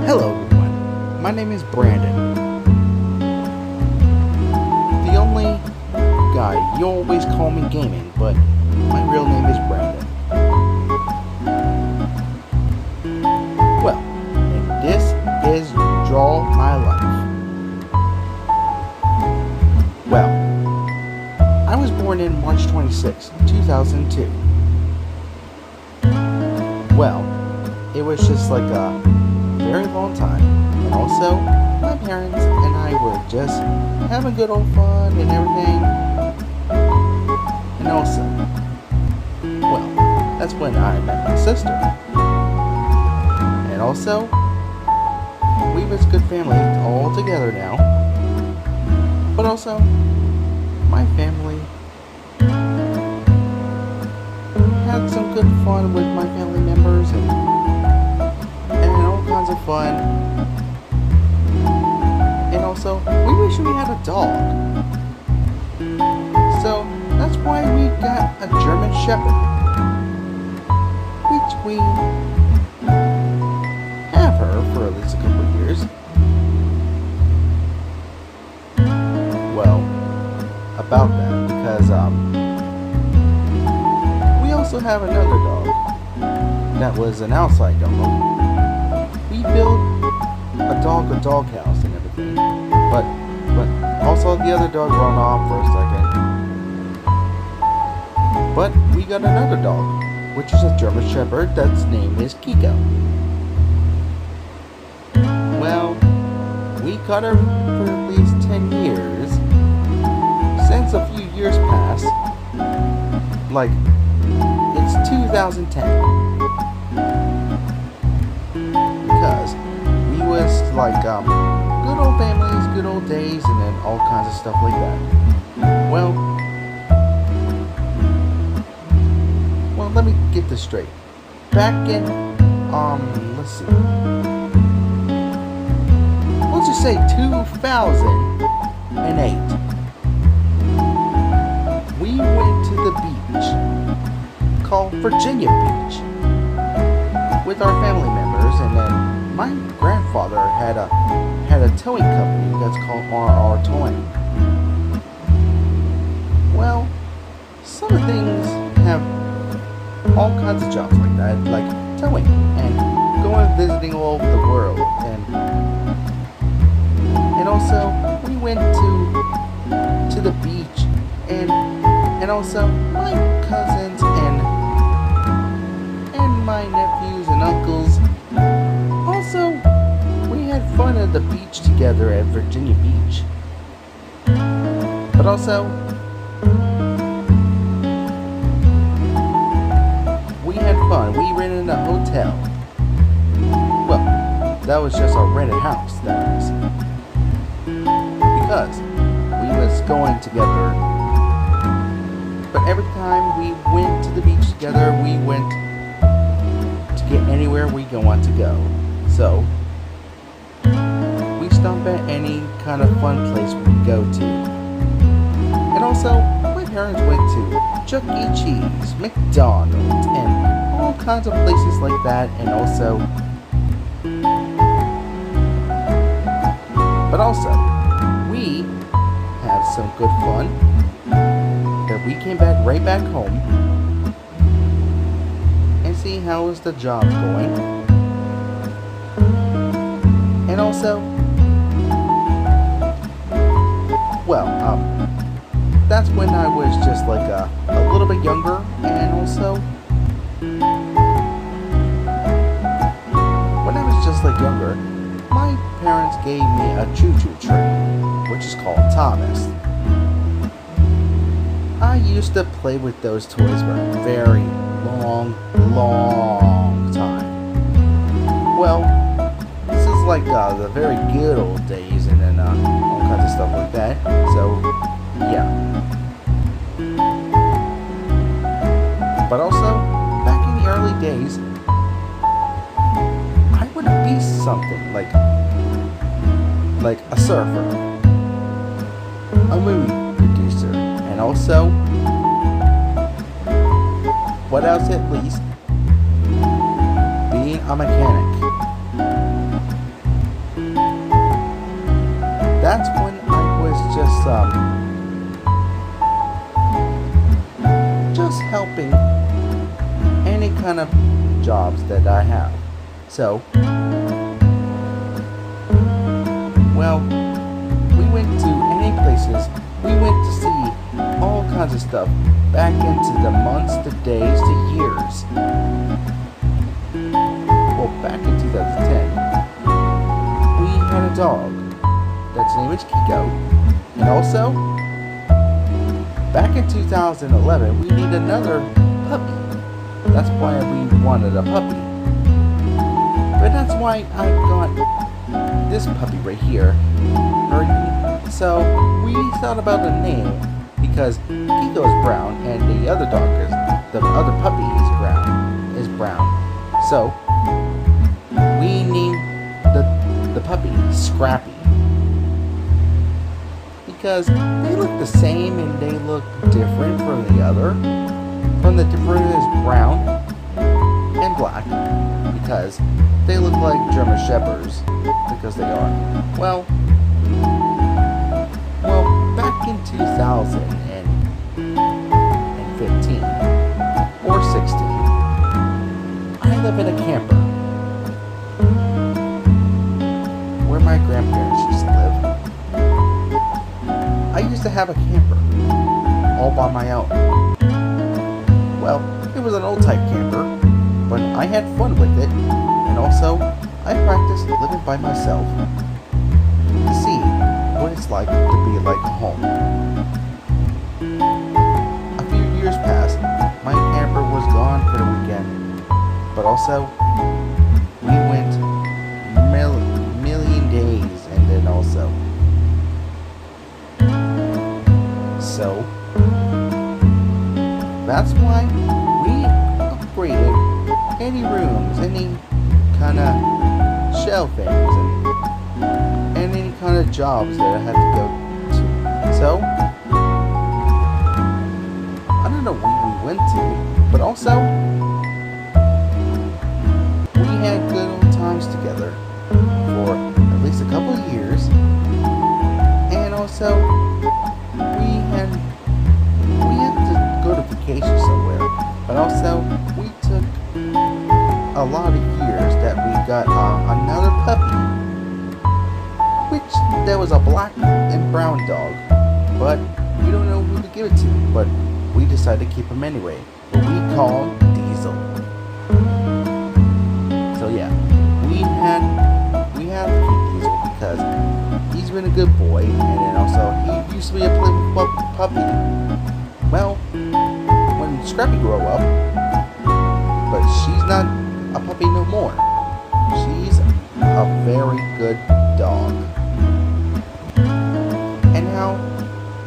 Hello everyone, my name is Brandon. The only guy, you always call me gaming, but my real name is Brandon. Well, and this is Draw My Life. Well, I was born in March 26, 2002. Well, it was just like a very long time, and also my parents and I were just having good old fun and everything. And also, well, that's when I met my sister. And also, we was a good family all together now. But also, my family had some good fun with my family members and all kinds of fun. And also, we wish we had a dog. So that's why we got a German Shepherd, which we have her for at least a couple of years. Well, about that, because we also have another dog that was an outside dog. We built a doghouse and everything, but also the other dog ran off for a second. But we got another dog, which is a German Shepherd that's name is Kiko. Well, we caught her for at least 10 years. Since a few years passed, like it's 2010. Because we was like good old families, good old days, and then all kinds of stuff like that. Well, let me get this straight. Back in let's see, let's just say 2008, we went to the beach called Virginia Beach with our family members, and then my grandfather had a towing company that's called RR Towing. Well, some things have all kinds of jobs like that, like towing and going visiting all over the world, and also we went to the beach, and also my cousins and my nephews and uncles. Also, we had fun at the beach together at Virginia Beach. But also, we had fun. We rented a hotel. Well, that was just a rented house, that is. Because we was going together. But every time we went to the beach together, we went to get anywhere we want to go. So, we stopped at any kind of fun place we could go to. And also, my parents went to Chuck E. Cheese, McDonald's, and all kinds of places like that. And also, but also, we have some good fun. That we came back right back home and see how is the job going. And also, well, that's when I was just like a little bit younger, and also when I was just like younger, my parents gave me a choo-choo train, which is called Thomas. I used to play with those toys for a very long time. Well, this is like the very good old days, and then all kinds of stuff like that. So, yeah. But also, back in the early days, I would be something like a surfer, a movie producer, and also, what else at least, being a mechanic. that's when I was just helping any kind of jobs that I have. So, well, we went to any places. We went to see all kinds of stuff, back into the months, to days, to years. Well, back in 2010, we had a dog. That's name is Kiko. And also, back in 2011, we need another puppy. That's why we wanted a puppy. But that's why I got this puppy right here. So we thought about a name because Kiko is brown and the other puppy is brown. So we named the puppy Scrappy because they look the same and they look different from the other. From the different is brown and black because they look like German Shepherds because they are. Well, back in 2015 or 16, I live in a camper where my grandparents used to live. I used to have a camper all by my own. Well, it was an old type camper, but I had fun with it, and also I practiced living by myself to see what it's like to be like a home. A few years passed, my camper was gone for the weekend, but also we went million days, and then also. So that's why we upgraded any rooms, any kind of shelvings, and any kind of jobs that I had to go to. So, I don't know where we went to, but also, we had good old times together for at least a couple of years, and also, we had to go to vacation somewhere, but also, we took a lot of years that we got another puppy, which there was a black and brown dog, but we don't know who to give it to, but we decided to keep him anyway, but we called Diesel. So yeah, we had to keep Diesel because he's been a good boy, and then also he used to be a playful puppy. Well, when Scrappy grew up, but she's not a puppy no more. She's a very good dog. And now,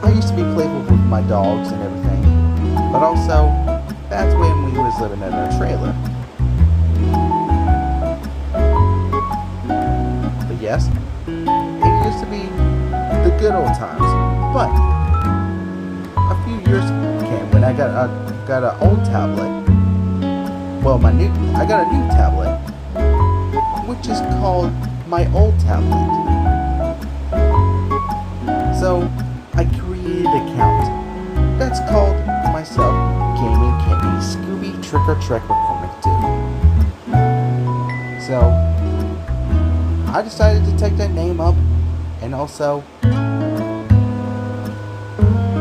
I used to be playful with my dogs and everything, but also, that's when we was living in a trailer. But yes, it used to be the good old times. But a few years came when I got an old tablet. Well, I got a new tablet, which is called my old tablet. So I created an account that's called myself Gaming Candy Scooby Trick or Trek McCormick 2. So I decided to take that name up and also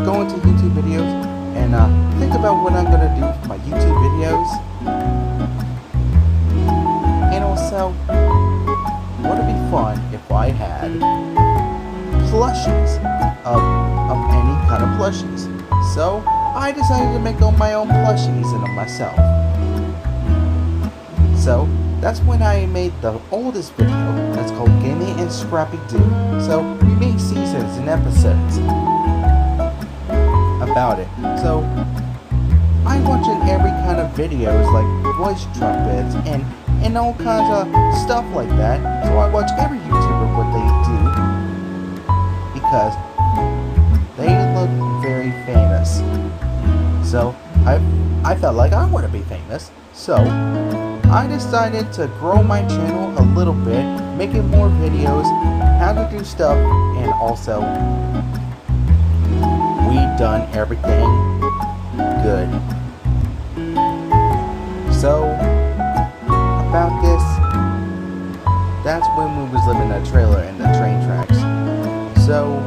go into YouTube videos and think about what I'm gonna do for my YouTube videos. And also, would it be fun if I had plushies of any kind of plushies? So I decided to make all my own plushies and of myself. So that's when I made the oldest video that's called Gaming and Scrappy Do. So we made seasons and episodes about it. So I'm watching every kind of videos like voice trumpets and all kinds of stuff like that. So I watch every YouTuber what they do because they look very famous. So I felt like I want to be famous. So I decided to grow my channel a little bit, making more videos, how to do stuff, and also we done everything good. So about this, that's when we was living in a trailer in the train tracks. So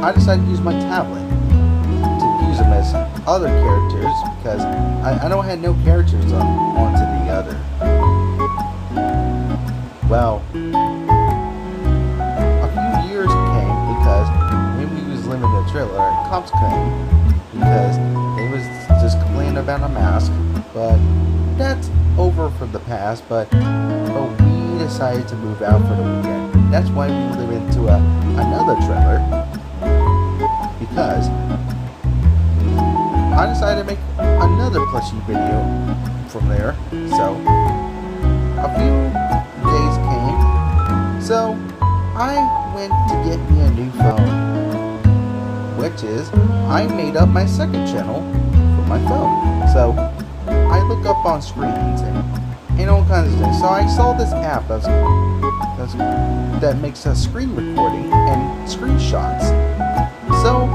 I decided to use my tablet to use them as other characters because I don't have no characters onto the other. Well, a few years came because when we was living in the trailer, cops came because they was just complaining about a mask. But that's over from the past. But we decided to move out for the weekend. That's why we live into another trailer because I decided to make another plushie video from there. So a few days came, so I went to get me a new phone, which is I made up my second channel for my phone. So I look up on screens and all kinds of things. So I saw this app that makes a screen recording and screenshots. So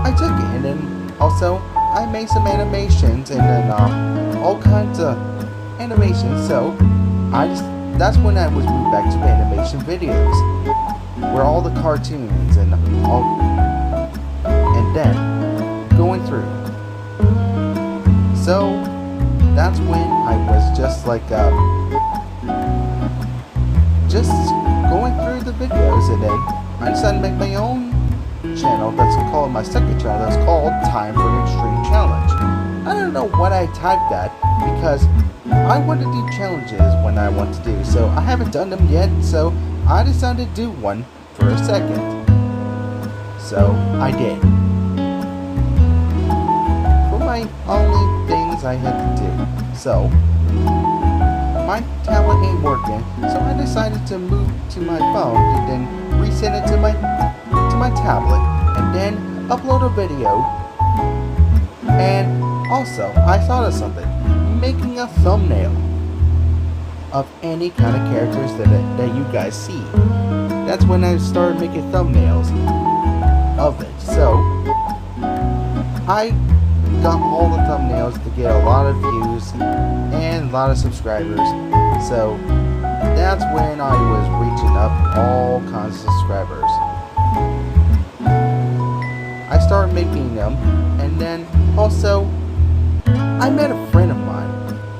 I took it, and then also I made some animations and then all kinds of animations. So that's when I was moved back to animation videos, where all the cartoons and then going through. So that's when I was just like just going through the videos, and then I decided to make my own channel that's called my second channel that's called Time for an Extreme Challenge. I don't know what I typed that because I want to do challenges when I want to do, so I haven't done them yet, so I decided to do one for a second. So I did. For my only things I had to do. So my tablet ain't working, so I decided to move to my phone and then reset it to my tablet and then upload a video. And also I thought of something, making a thumbnail of any kind of characters that you guys see. That's when I started making thumbnails of it. So I got all the thumbnails to get a lot of views and a lot of subscribers. So that's when I was reaching up all kinds of subscribers. I started making them, and then also I met a friend of mine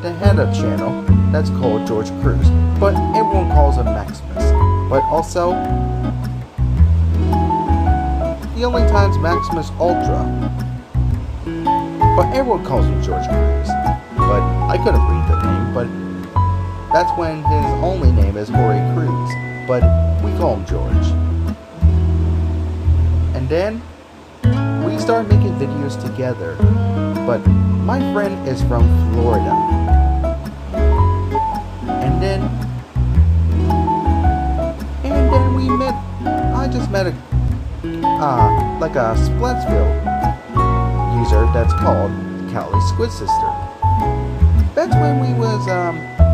that had a channel that's called George Cruz, but everyone calls him Maximus. But also the only time's Maximus Ultra, but everyone calls him George Cruz. But I couldn't read the name, but that's when his only name is Jorge Cruz, but we call him George. And then we started making videos together, but my friend is from Florida. And then we met, I just met a Splitsville user that's called Cali Squid Sister. That's when we was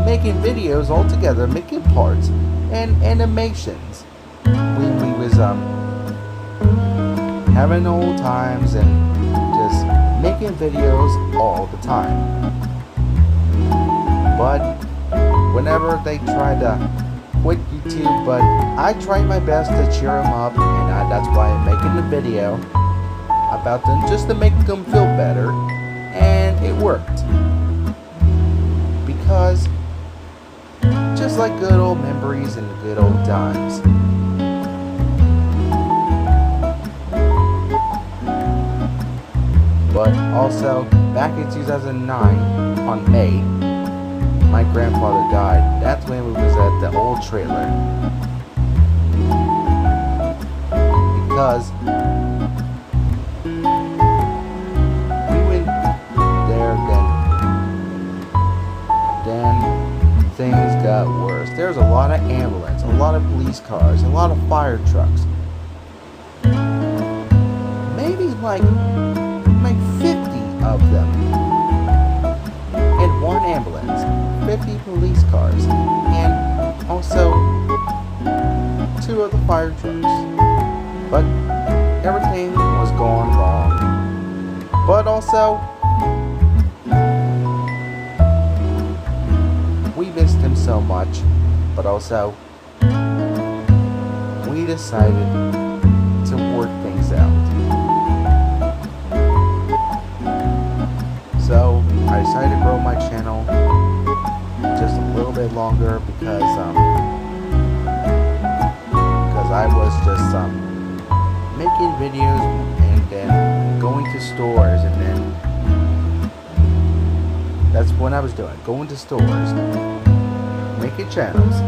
making videos all together, making parts and animations. We was having old times and just making videos all the time. But whenever they try to quit YouTube, but I tried my best to cheer them up, and that's why I'm making the video about them, just to make them feel better, and it worked. Because just like good old memories and good old times. But also, back in 2009, on May, my grandfather died. That's when we was at the old trailer. Because we went there, then things got worse. There's a lot of ambulance, a lot of police cars, a lot of fire trucks. Maybe like 50 of them in one ambulance, 50 police cars, and also 2 of the fire trucks. But everything was going wrong. But also, we missed him so much. But also, we decided to work things out. So I decided to grow my channel just a little bit longer because I was just making videos and then going to stores, and then that's what I was doing, going to stores, making channels,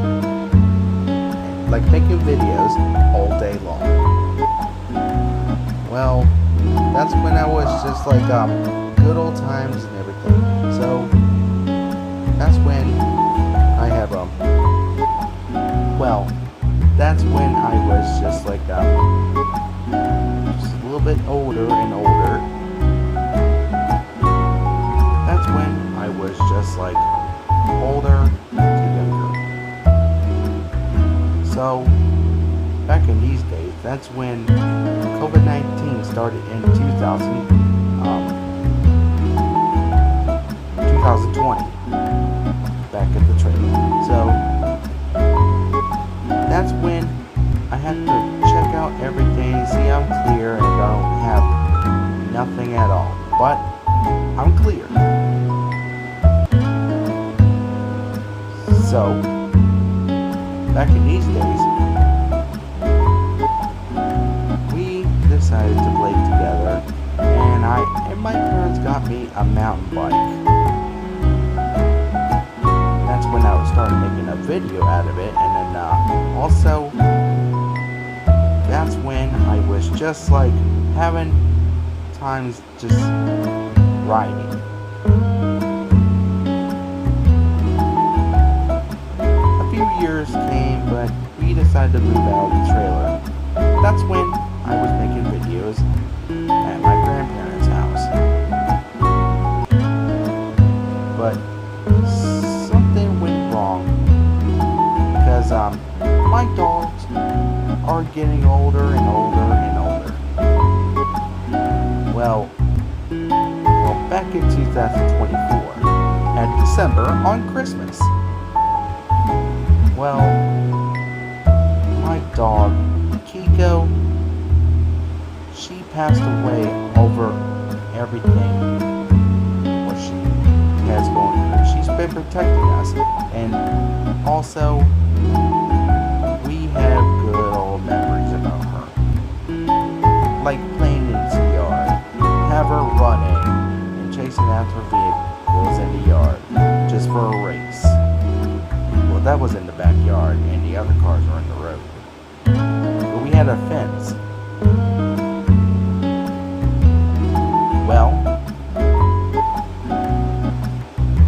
like making videos all day long. Well, that's when I was just like good old times and everything. So that's when I have well, that's when I was just like just a little bit older and older. That's when I was just like older to younger. So back in these days, that's when COVID-19 started in 2020, back at the trailer. So that's when I had to check out everything, see I'm clear and don't have nothing at all. But I'm clear. So back in these days, we decided to play together, and my parents got me a mountain bike. That's when I started making a video out of it, and then also that's when I was just like having times just riding. A few years came, but we decided to move out of the trailer. That's when I was making videos at my grandparents' house. But something went wrong because my dogs are getting older and older and older. Well, back in 2024, at December, on Christmas, well, my dog, Kiko, she passed away over everything what she has going through. She's been protecting us, and also we have good old memories about her, like playing in the yard, have her running and chasing after vehicles in the yard just for a race. Well, that was in the backyard and the other cars were in the road, but we had a fence. Well,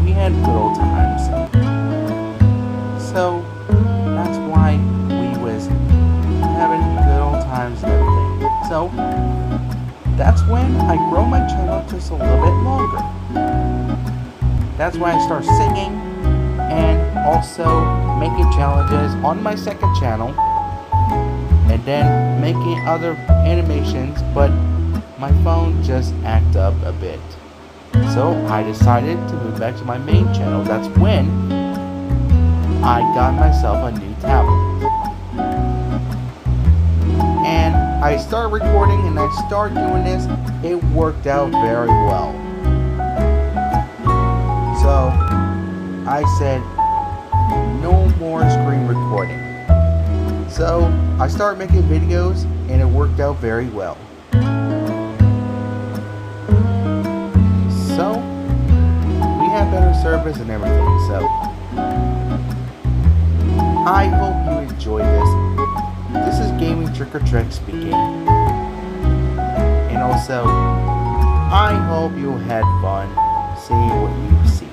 we had good old times. So that's why we was having good old times and everything. So that's when I grow my channel just a little bit longer. That's when I start singing and also making challenges on my second channel, and then making other animations, but my phone just acted up a bit. So I decided to move back to my main channel. That's when I got myself a new tablet. And I started recording and I started doing this. It worked out very well. So I said, no more screen recording. So I started making videos and it worked out very well. So we have better service and everything. So I hope you enjoyed this. This is Gaming Trick or Trick speaking. And also, I hope you had fun seeing what you see.